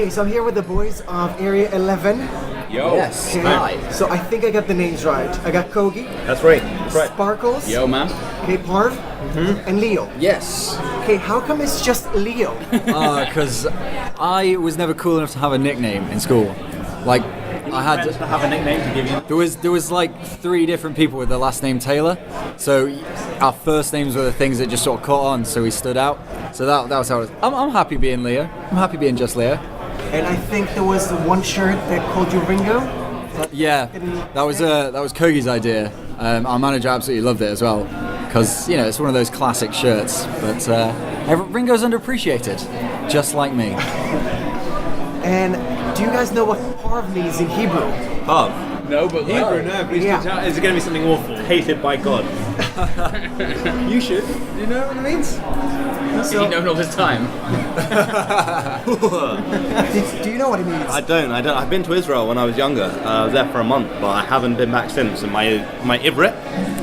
Okay, so I'm here with the boys of Area 11. Yo. Yes. Okay, Hi. so I think I got the names right. I got Kogi, That's right. That's right. Sparkles, Yo, man. okay, Parv, and Leo. Yes. Okay, how come it's just Leo? Because I was never cool enough to have a nickname in school. Like, I had to have a nickname to give you. there was like 3 different people with the last name Taylor. So our first names were the things that just sort of caught on, so we stood out. So that was how it was. I'm happy being Leo. I'm happy being just Leo. And I think there was one shirt that called you Ringo. Yeah, that was Kogi's idea. Our manager absolutely loved it as well, because it's one of those classic shirts. But Ringo's underappreciated, just like me. And do you guys know what Parv means in Hebrew? Parv. No, but Hebrew, no, please Yeah. do tell. Is it going to be something awful? Hated by God. You should. Do you know what it means? Has he known all this time? Do you know what it means? I don't. I've been to Israel when I was younger. I was there for a month, but I haven't been back since. And my Ivrit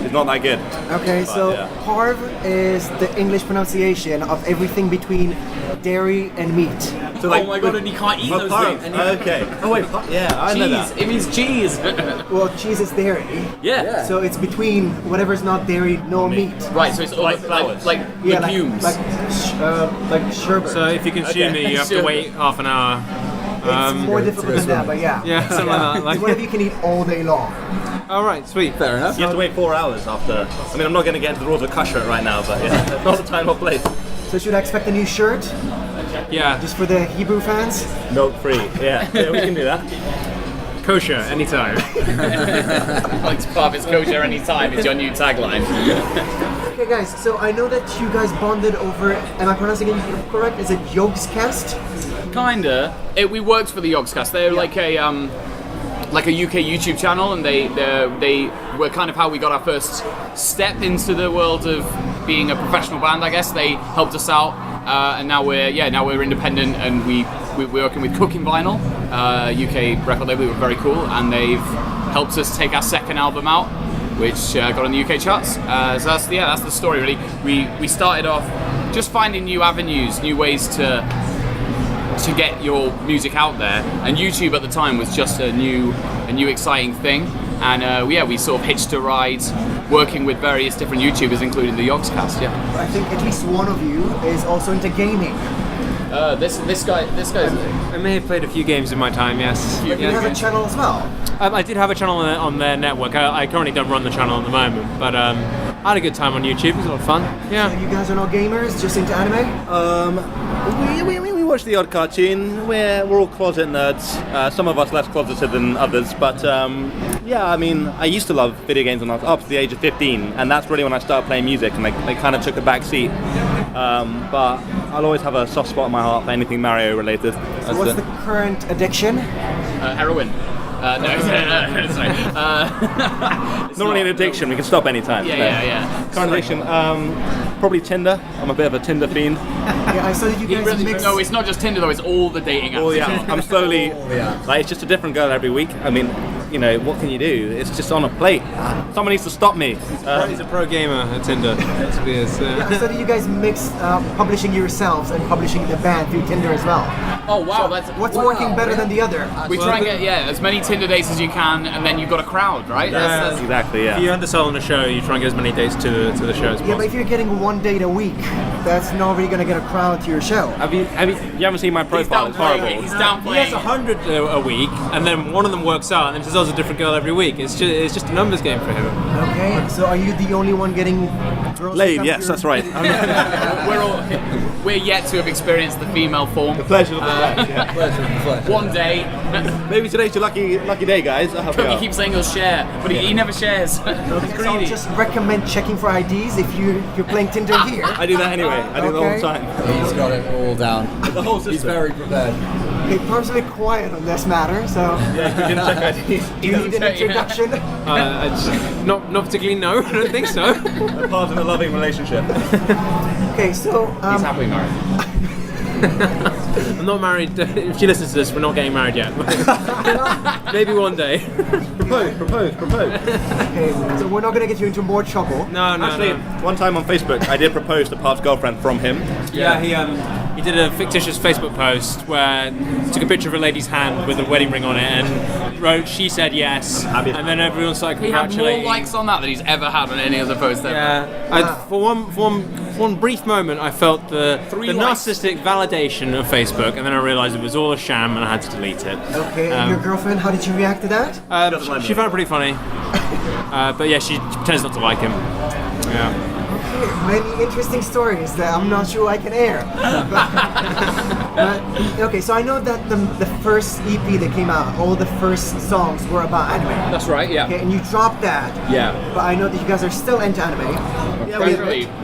is not that good. Okay, so yeah. Parv is the English pronunciation of everything between dairy and meat. So Oh my god, and he can't eat those things. And he- Okay. Oh wait. Yeah, I know cheese. that. It means cheese. Well, cheese is dairy, yeah. so it's between whatever's not dairy, no meat. Right, so it's all like Yeah, legumes. like sherbet. So if you consume it, you have to wait half an hour. It's more difficult than that, but yeah. Yeah, something like that. It's Like, whatever you can eat all day long. all right, sweet. Fair enough. You have to wait 4 hours after. I mean, I'm not going to get into the rules of kashrut right now, but yeah, not the time or place. So should I expect a new shirt Yeah, just for the Hebrew fans? Milk free. Yeah, we can do that. kosher anytime. Like Parvis kosher anytime is your new tagline. Okay, guys. So I know that you guys bonded over. Am I pronouncing it correct? Is it Yogscast? Kinda. We worked for the Yogscast. They're like a UK YouTube channel, and they were kind of how we got our first step into the world of being a professional band. I guess they helped us out, and now we're independent, and we're working with Cooking Vinyl, UK record label. They were very cool, and they've helped us take our second album out, which got on the UK charts. So that's the story really. We started off just finding new avenues, new ways to get your music out there, and YouTube at the time was just a new exciting thing, and we sort of hitched a ride working with various different YouTubers, including the Yogscast. Yeah, I think at least one of you is also into gaming. this guy's I may have played a few games in my time, yes. You have a channel as well. I did have a channel on their network. I currently don't run the channel at the moment, but I had a good time on YouTube. It was a lot of fun. So Yeah. you guys are not gamers, just into anime? We watch the odd cartoon. We're all closet nerds. Some of us less closeted than others, but I mean, I used to love video games when I was up to the age of 15, and that's really when I started playing music, and they kind of took a back seat. But I'll always have a soft spot in my heart for anything Mario related. So what's the current addiction? heroin. No, sorry. It's not really an addiction. We can stop anytime. Yeah. Current addiction, probably Tinder. I'm a bit of a Tinder fiend. Yeah, I saw that you guys mix. No, it's not just Tinder though. It's all the dating apps. Oh yeah, I'm slowly. Like, it's just a different girl every week. I mean, what can you do? It's just on a plate. Someone needs to stop me. He's a pro gamer at Tinder. That's what he is. Yeah, I saw that you guys mix publishing yourselves and publishing the band through Tinder as well. Oh wow, What's working better than the other? We try and get as many Tinder dates as you can, and then you've got a crowd, right? Yeah. Exactly. If you Yeah. undersell on a show, you try and get as many dates to the show as Yeah, but possible. if you're getting one date a week, that's not really gonna get a crowd to your show. You haven't seen my profile? It's horrible. He's He downplaying. has 100 a week, and then one of them works out, and then there's a different girl every week. It's just a numbers game for him. Okay, so are you the only one getting girls to Laid. come Yes, to that's your- right. We're yet to have experienced the female form. Pleasure of the flesh. Yeah. One day, Maybe today's your lucky day, guys. I'll help you he out. keeps saying he'll share, but he never shares. He's So I'll greedy. just recommend checking for IDs if you're playing Tinder here. I do that anyway. I do it all Okay. the time. He's got it all down. The whole system. He's very prepared. Okay, Parv's a bit quiet on this matter, so Yeah, you can check IDs. do you need an introduction? Not particularly. No, I don't think so. Part of a loving relationship. Okay, so He's happily married. I'm not married. If she listens to this, we're not getting married yet. Maybe one day. Propose. okay, so we're not gonna get you into more trouble. No. Actually, one time on Facebook, I did propose to Parv's girlfriend from him. Yeah, he he did a fictitious Facebook post where he took a picture of a lady's hand with a wedding ring on it and wrote, "She said yes," and then everyone started He had congratulating. more likes on that than he's ever had on any other post ever. Yeah, for one brief moment, I felt the likes. narcissistic validation of Facebook, and then I realised it was all a sham, and I had to delete it. Okay, and your girlfriend, how did you react to that? She found it pretty funny, but yeah, she tends not to like him. Yeah. Many interesting stories that I'm not sure I can air. But, okay, so I know that the first EP that came out, all the first songs were about anime. That's right, yeah. Okay, and you dropped that. Yeah. But I know that you guys are still into anime.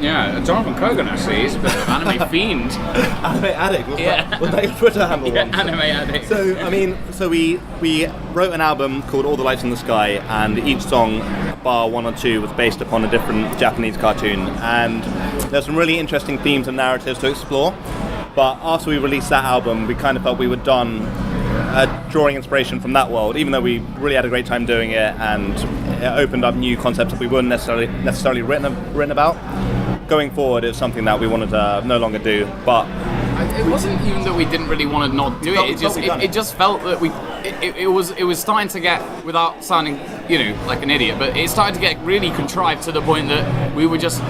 Yeah, Jonathan Kogan actually, he's a bit of an anime fiend. Anime Addict was Yeah. that your Twitter handle Yeah, once? anime addict. So we wrote an album called All the Lights in the Sky, and each song, bar one or two, was based upon a different Japanese cartoon, and there's some really interesting themes and narratives to explore. But after we released that album, we kind of felt we were done drawing inspiration from that world, even though we really had a great time doing it, and it opened up new concepts that we weren't necessarily written about. Going forward, it's something that we wanted to no longer do, but It wasn't even that we didn't really want to not do it. It just felt that it was starting to get, without sounding like an idiot, but it started to get really contrived to the point that we were just.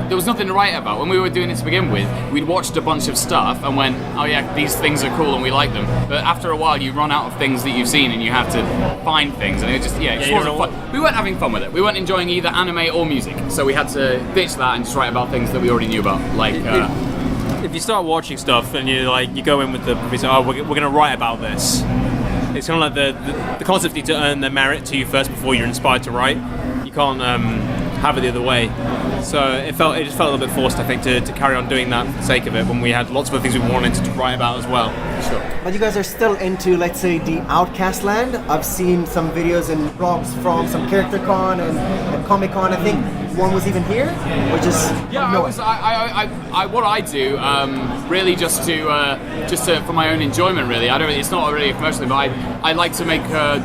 There was nothing to write about. When we were doing it to begin with, we'd watched a bunch of stuff and went, oh yeah, these things are cool and we like them. But after a while, you run out of things that you've seen and you have to find things. And it just wasn't fun. We weren't having fun with it. We weren't enjoying either anime or music. So we had to ditch that and just write about things that we already knew about. Like, if you start watching stuff and you go in with we're going to write about this. It's kind of like the concepts need to earn their merit to you first before you're inspired to write. You can't have it the other way. So it just felt a little bit forced, I think, to carry on doing that for the sake of it when we had lots of other things we wanted to write about as well. sure. But you guys are still into, let's say, the Outcast land. I've seen some videos and vlogs from some Character Con and Comic Con. I think one was even here, or just what I do really just to for my own enjoyment. Really, it's not really a commercial, but I like to make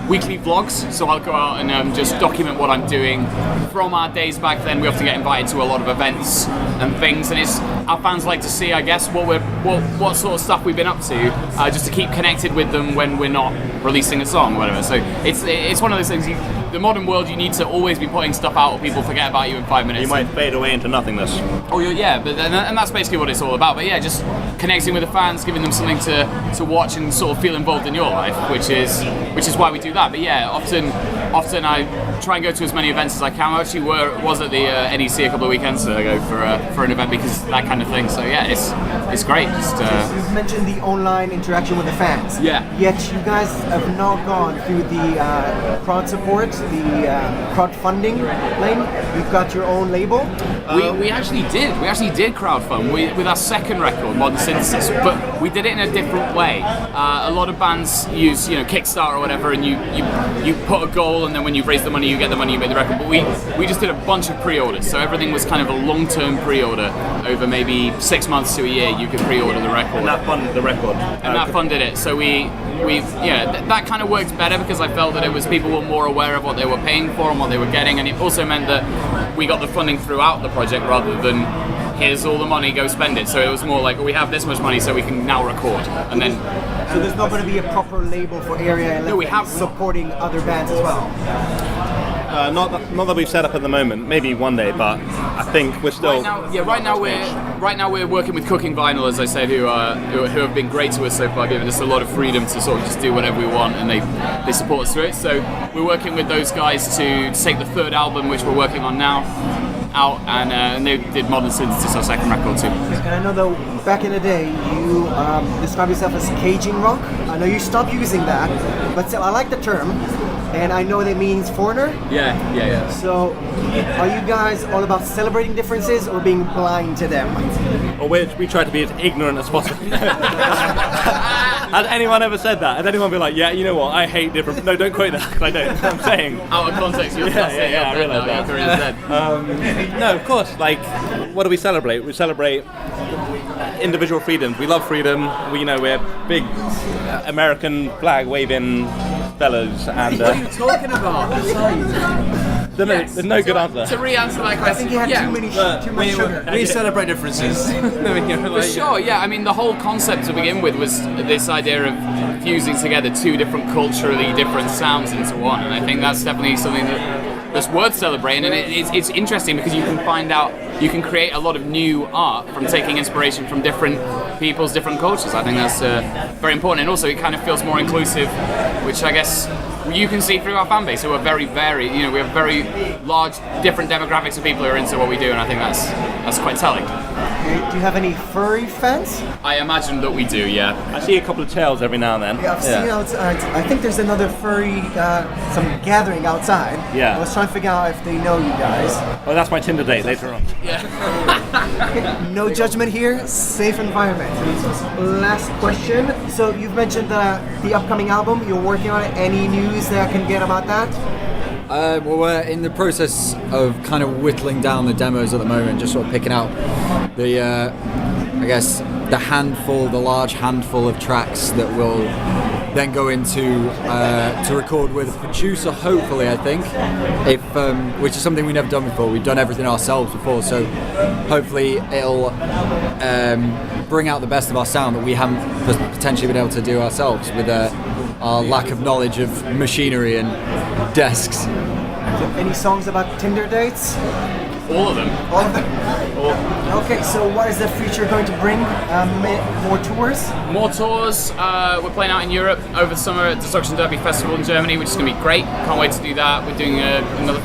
weekly vlogs. So I'll go out and just document what I'm doing from our days back then. We often get invited to a lot of events and things, and it's our fans like to see, I guess, what sort of stuff we've been up to, just to keep connected with them when we're not releasing a song or whatever. So it's one of those things. The modern world, you need to always be putting stuff out, or people forget about you in 5 minutes. You might fade away into nothingness. Oh yeah, and that's basically what it's all about. But yeah, just connecting with the fans, giving them something to watch and sort of feel involved in your life, which is why we do that. But yeah, often I try and go to as many events as I can. I actually was at the NEC a couple of weekends ago for an event because that kind of thing. So yeah, it's great. You've mentioned the online interaction with the fans. Yeah. Yet you guys have not gone through the crowd support, the crowdfunding lane. You've got your own label. We actually did. We actually did crowdfund with our second record, Modern Synthesis, but we did it in a different way. A lot of bands use Kickstarter or whatever, and you put a goal, and then when you raise the money, you get the money, you make the record. But we just did a bunch of pre-orders, so everything was kind of a long-term pre-order over maybe 6 months to a year. You could pre-order the record, And that funded the record. and that funded it. So that kind of worked better because I felt that it was people were more aware of what they were paying for and what they were getting, and it also meant that we got the funding throughout the project rather than here's all the money, go spend it. So it was more like we have this much money, so we can now record, and then. So there's not going to be a proper label for Area 11 we have- supporting other bands as well. Not that we've set up at the moment. Maybe one day, but I think we're still. Right now we're working with Cooking Vinyl, as I said, who have been great to us so far, giving us a lot of freedom to sort of just do whatever we want, and they support us through it. So we're working with those guys to take the third album, which we're working on now, out, and they did Modern Synthesis, our second record too. And I know that back in the day you describe yourself as Cajun rock. I know you stopped using that, but still I like the term, and I know that means foreigner. Yeah. So are you guys all about celebrating differences or being blind to them? Or we try to be as ignorant as possible. Has anyone ever said that? Has anyone been like, yeah, you know what, I hate different... No, don't quote that, because I don't. I'm saying... Out of context, you're I realise that. No, of course, like, what do we celebrate? We celebrate individual freedoms. We love freedom. We're big American flag waving fellas, and What are you talking about? Yes. There's no good answer. To re-answer that I question, think he had yeah. too much sugar. We celebrate differences. For sure, yeah. I mean, the whole concept to begin with was this idea of fusing together two different culturally different sounds into one, and I think that's definitely something that's worth celebrating. And it's interesting because you can create a lot of new art from taking inspiration from different people's different cultures. I think that's very important, and also it kind of feels more inclusive, which I guess you can see through our fan base, who are very varied. You know, we have very large, different demographics of people who are into what we do, and I think that's quite telling. Do you have any furry fans? I imagine that we do, yeah. I see a couple of tails every now and then. Yeah, I've seen outside. I think there's another furry some gathering outside. Yeah. I was trying to figure out if they know you guys. Well, that's my Tinder date later on. No judgment here. Safe environment. Last question. So you've mentioned the upcoming album. You're working on it. Any news that I can get about that? Well, we're in the process of kind of whittling down the demos at the moment, just sort of picking out the, I guess, the large handful of tracks that will then go into to record with a producer, hopefully, I think, which is something we've never done before. We've done everything ourselves before, so hopefully it'll bring out the best of our sound that we haven't potentially been able to do ourselves with our lack of knowledge of machinery and desks. Any songs about Tinder dates? All of them. All of them? Okay, so what is the future going to bring? More tours? More tours. We're playing out in Europe over the summer at Destruction Derby Festival in Germany, which is going to be great. Can't wait to do that. We're doing another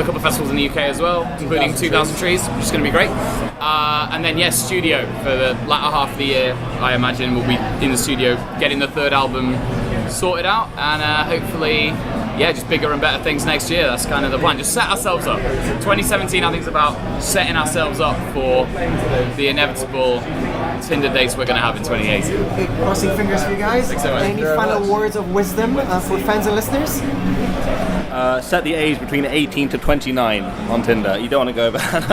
couple of festivals in the UK as well, including 2000 Trees, which is going to be great. And then, yes, studio for the latter half of the year. I imagine we'll be in the studio getting the third album sorted out, and hopefully, just bigger and better things next year. That's kind of the plan. Just set ourselves up. 2017, I think, is about setting ourselves up for the inevitable Tinder dates we're going to have in 2018. Okay, crossing fingers for you guys. Thanks so much. Any final words of wisdom for fans and listeners? Set the age between 18 to 29 on Tinder. You don't want to go over that.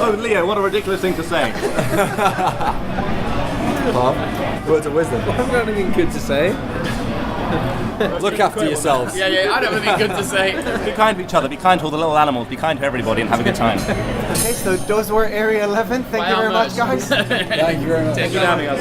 Oh, Leo, what a ridiculous thing to say. Words of wisdom. I've got anything good to say. Look after yourselves. Yeah, I don't have anything good to say. Be kind to each other, be kind to all the little animals, be kind to everybody, and have a good time. Okay, so those were Area 11. Thank you very much, guys. Thank you very much. Thank you for having us.